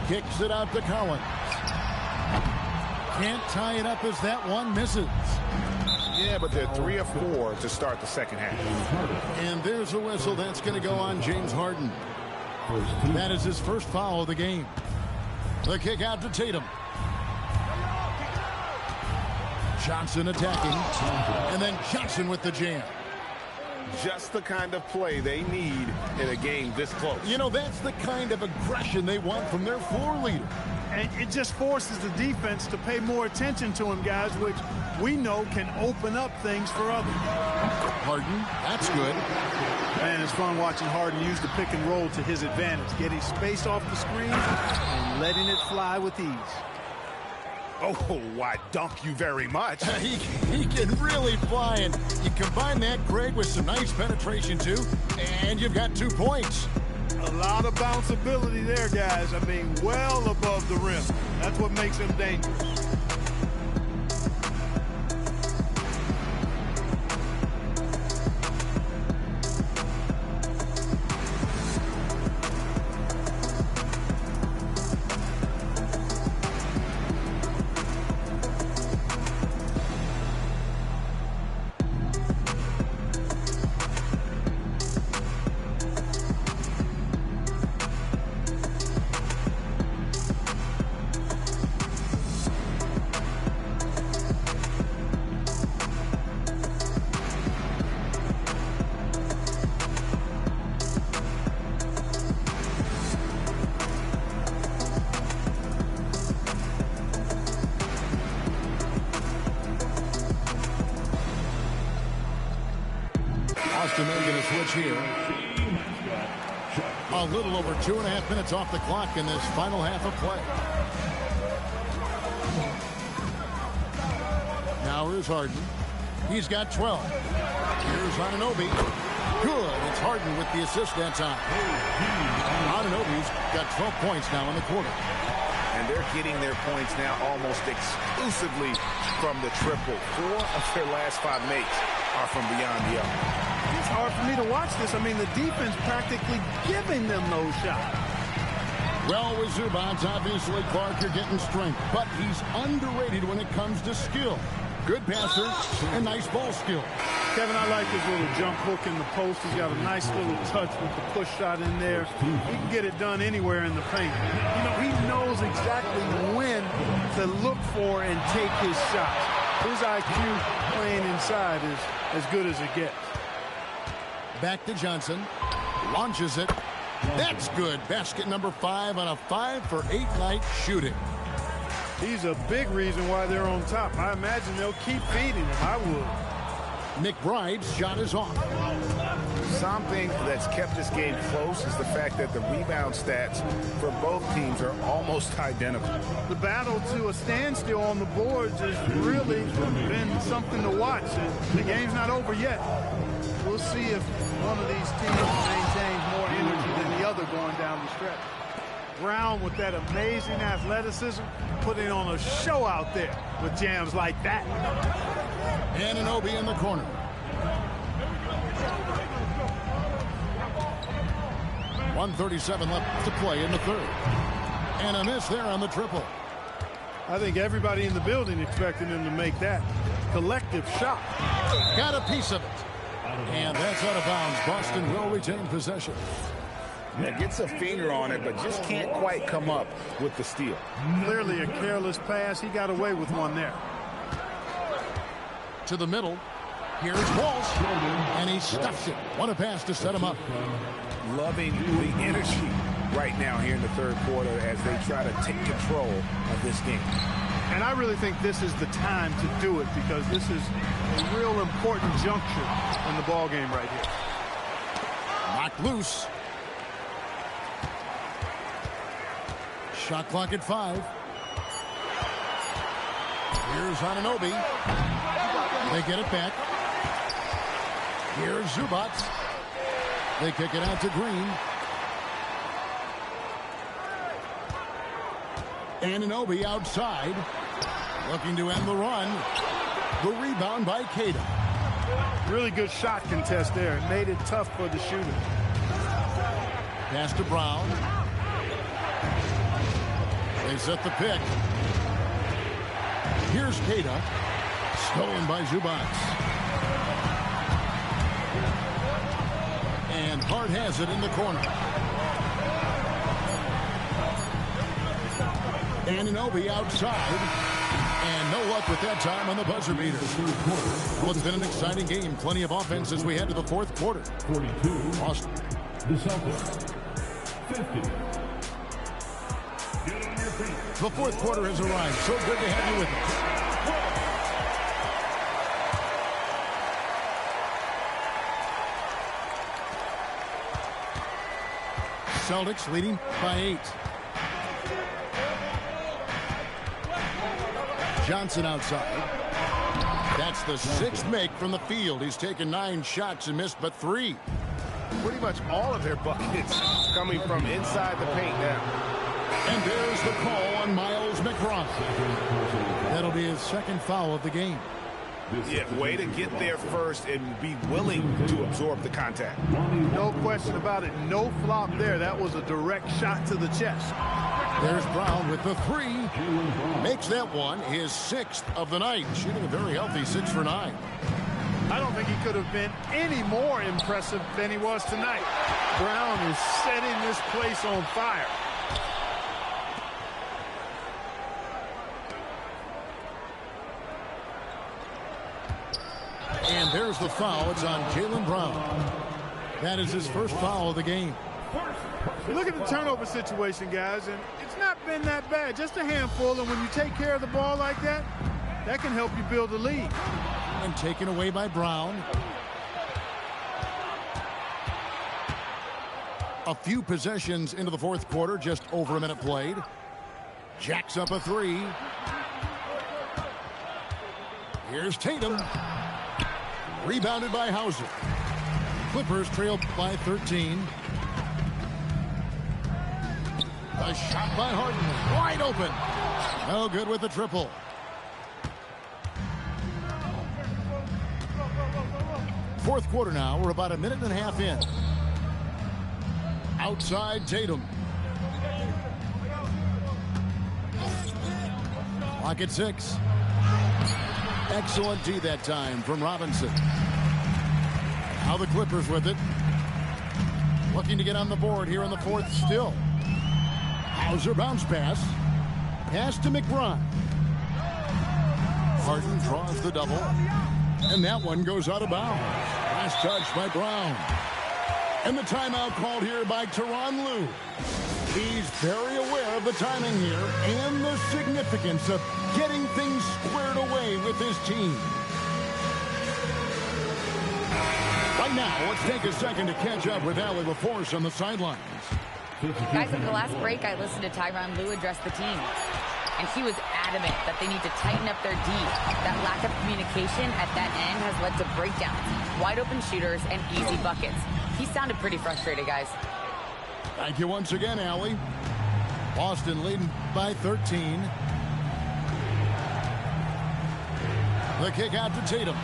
Kicks it out to Collins. Can't tie it up as that one misses. Yeah, but they're 3 of 4 to start the second half. And there's a whistle that's going to go on James Harden. That is his first foul of the game. The kick out to Tatum. Johnson attacking. And then Johnson with the jam. Just the kind of play they need in a game this close. You know, that's the kind of aggression they want from their floor leader. And it just forces the defense to pay more attention to him, guys, which we know can open up things for others. Harden, that's good. Man, it's fun watching Harden use the pick and roll to his advantage, getting space off the screen and letting it fly with ease. Oh, why dunk you very much. He can really fly, and you combine that, Greg, with some nice penetration, too, and you've got 2 points. A lot of bounceability there, guys. I mean, well above the rim. That's what makes him dangerous. Boston then going to switch here. A little over 2.5 minutes off the clock in this final half of play. Now here's Harden. He's got 12. Here's Anunoby. Good. It's Harden with the assist that time. Anunoby's got 12 points now in the quarter. And they're getting their points now almost exclusively from the triple. 4 of their last 5 makes are from beyond the arc. It's hard for me to watch this. I mean, the defense practically giving them those shots. Well, with Zubats, obviously Clark, you're getting strength, but he's underrated when it comes to skill. Good passer and nice ball skill. Kevin, I like his little jump hook in the post. He's got a nice little touch with the push shot in there. He can get it done anywhere in the paint. You know, he knows exactly when to look for and take his shots. His IQ playing inside is as good as it gets. Back to Johnson. Launches it. That's good. Basket number 5 on a 5 for 8 night shooting. He's a big reason why they're on top. I imagine they'll keep feeding him. I would. McBride's shot is off. Something that's kept this game close is the fact that the rebound stats for both teams are almost identical. The battle to a standstill on the boards has really been something to watch. And the game's not over yet. We'll see if one of these teams maintains more energy than the other going down the stretch. Brown with that amazing athleticism, putting on a show out there with jams like that. Anunoby in the corner. .137 left to play in the third. And a miss there on the triple. I think everybody in the building expected him to make that collective shot. Got a piece of it. And that's out of bounds. Boston will retain possession. Yeah, gets a finger on it, but just can't quite come up with the steal. Clearly a careless pass. He got away with one there. To the middle. Here's Walsh. And he stuffs it. What a pass to set him up. Loving the energy right now here in the third quarter as they try to take control of this game. And I really think this is the time to do it because this is a real important juncture in the ball game right here. Knocked loose. Shot clock at 5. Here's Anunoby. They get it back. Here's Zubac. They kick it out to Green. Anunoby outside. Looking to end the run. The rebound by Queta. Really good shot contest there. It made it tough for the shooter. Pass to Brown. They set the pick. Here's Queta. Stolen by Zubac. And Hart has it in the corner. Anunoby outside. And no luck with that time on the buzzer beater. Well, it's been an exciting game. Plenty of offense as we head to the fourth quarter. 42. Boston. The Celtics. 50. Get on your feet. The fourth quarter has arrived. So good to have you with us. Celtics leading by 8. Johnson outside. That's the 6th make from the field. He's taken 9 shots and missed but 3. Pretty much all of their buckets coming from inside the paint now. And there's the call on Miles McBride. That'll be his 2nd foul of the game. Yeah, way to get there first and be willing to absorb the contact. No question about it. No flop there. That was a direct shot to the chest. There's Brown with the 3. Makes that one his 6th of the night. Shooting a very healthy 6 for 9. I don't think he could have been any more impressive than he was tonight. Brown is setting this place on fire. And there's the foul. It's on Jaylen Brown. That is his 1st foul of the game. Look at the turnover situation, guys, and it's not been that bad. Just a handful, and when you take care of the ball like that, that can help you build a lead. And taken away by Brown. A few possessions into the fourth quarter, just over a minute played. Jacks up a 3. Here's Tatum. Rebounded by Hauser. Clippers trail by 13. A shot by Harden. Wide open. No good with the triple. Fourth quarter now. We're about a minute and a half in. Outside Tatum. Clock at 6. Excellent D that time from Robinson. Now the Clippers with it. Looking to get on the board here in the fourth still. Hauser bounce pass. Pass to McBride. Harden draws the double. And that one goes out of bounds. Last touch by Brown. And the timeout called here by Tyronn Lue. He's very aware of the timing here and the significance of getting things squared away with his team. Right now, let's take a second to catch up with Allie LaForce on the sidelines. Guys, at the last break, I listened to Tyronn Lue address the team. And he was adamant that they need to tighten up their D. That lack of communication at that end has led to breakdowns, wide open shooters, and easy buckets. He sounded pretty frustrated, guys. Thank you once again, Allie. Boston leading by 13. The kick out to Tatum.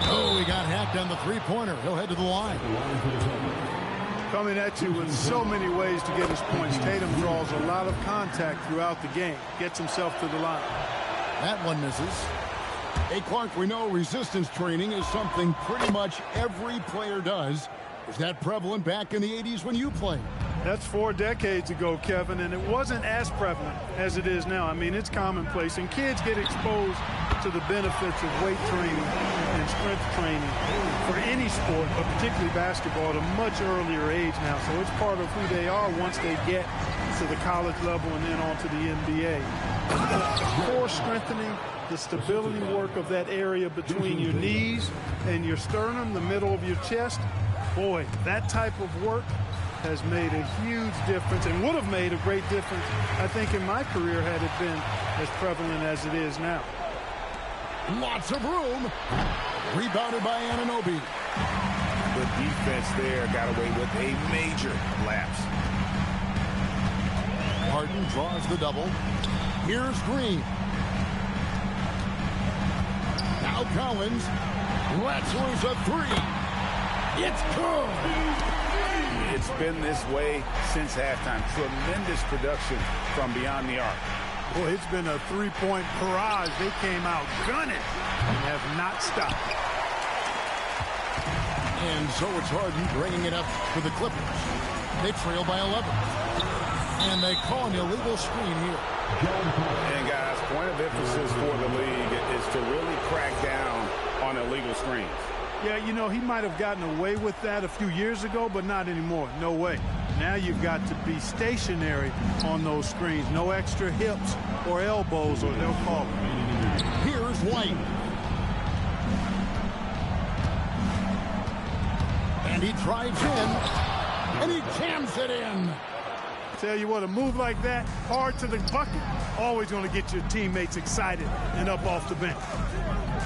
Oh, he got hacked on the three-pointer. He'll head to the line. Coming at you with so many ways to get his points. Tatum draws a lot of contact throughout the game. Gets himself to the line. That one misses. Hey, Clark, we know resistance training is something pretty much every player does. Was that prevalent back in the 80s when you played? That's 4 decades ago, Kevin, and it wasn't as prevalent as it is now. I mean, it's commonplace, and kids get exposed to the benefits of weight training and strength training for any sport, but particularly basketball, at a much earlier age now. So it's part of who they are once they get to the college level and then on to the NBA. Core strengthening, the stability work of that area between your knees and your sternum, the middle of your chest, Boy, that type of work has made a huge difference and would have made a great difference, I think, in my career had it been as prevalent as it is now. Lots of room. Rebounded by Anunoby. The defense there got away with a major lapse. Harden draws the double. Here's Green. Now Collins lets loose a three. It's good. It's been this way since halftime. Tremendous production from beyond the arc. Boy, it's been a three-point barrage. They came out gunning and have not stopped. And so it's Harden bringing it up for the Clippers. They trail by 11. And they call an illegal screen here. And guys, point of emphasis for the league is to really crack down on illegal screens. Yeah, you know, he might have gotten away with that a few years ago, but not anymore. No way. Now you've got to be stationary on those screens. No extra hips or elbows, or they'll call it. Here's White. And he drives in, and he jams it in. Tell you what, a move like that, hard to the bucket, always going to get your teammates excited and up off the bench.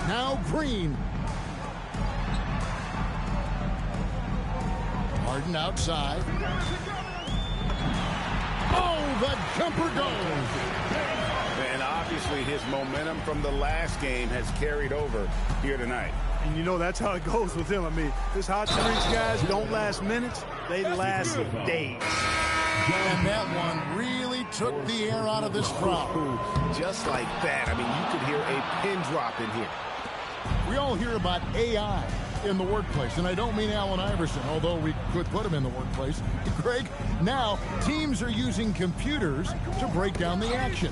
Now Green. Harden outside. Oh, the jumper goes. And obviously his momentum from the last game has carried over here tonight. And you know that's how it goes with him. I mean, this hot streaks guys don't last minutes, they last days. And that one really took the air out of this crowd. Just like that. I mean, you could hear a pin drop in here. We all hear about AI in the workplace, and I don't mean Allen Iverson, although we could put him in the workplace. Greg, now teams are using computers to break down the action.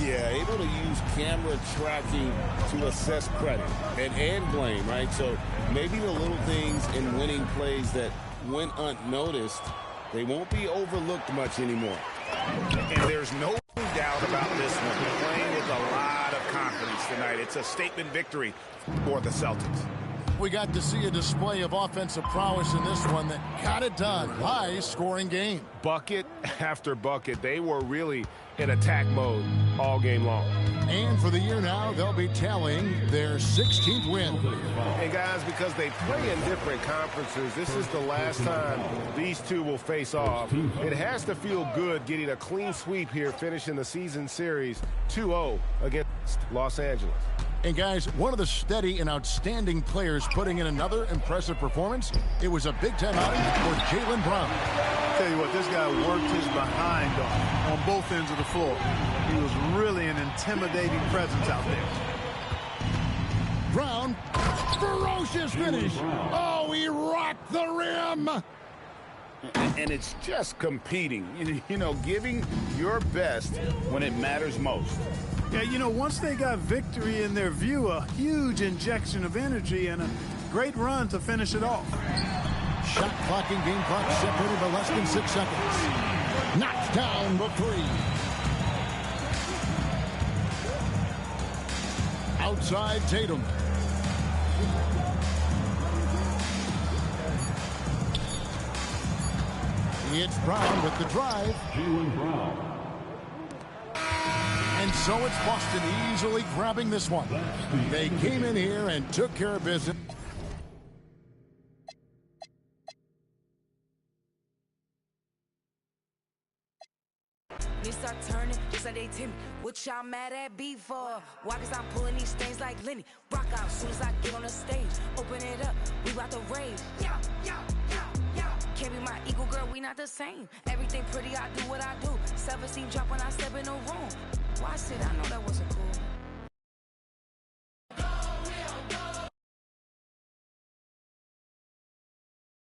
Yeah, able to use camera tracking to assess credit and blame, right? So maybe the little things in winning plays that went unnoticed, they won't be overlooked much anymore. And there's no doubt about this one. Playing with a lot of confidence tonight. It's a statement victory for the Celtics. We got to see a display of offensive prowess in this one that got it done. High-scoring game. Bucket after bucket. They were really in attack mode all game long. And for the year now, they'll be tallying their 16th win. And guys, because they play in different conferences, this is the last time these two will face off. It has to feel good getting a clean sweep here, finishing the season series 2-0 against Los Angeles. And guys, one of the steady and outstanding players putting in another impressive performance, it was a big time outing for Jaylen Brown. Tell you what, this guy worked his behind off on both ends of the floor. He was really an intimidating presence out there. Brown, ferocious finish. Oh, he rocked the rim. And it's just competing, you know, giving your best when it matters most. Yeah, you know, once they got victory in their view, a huge injection of energy and a great run to finish it off. Shot clock and game clock separated by less than 6 seconds. Knocks down the three. Outside Tatum. It's Brown with the drive. Jaylen Brown. And so it's Boston easily grabbing this one. They came in here and took care of business. They start turning just like they timid. What y'all mad at B for? Why? Cause I'm pulling these things like Lenny. Rock out as soon as I get on the stage. Open it up, we about to rage. Yeah. Can't be my equal, girl, we not the same. Everything pretty, I do what I do. Self-esteem drop when I step in the room. Watch it, I know that was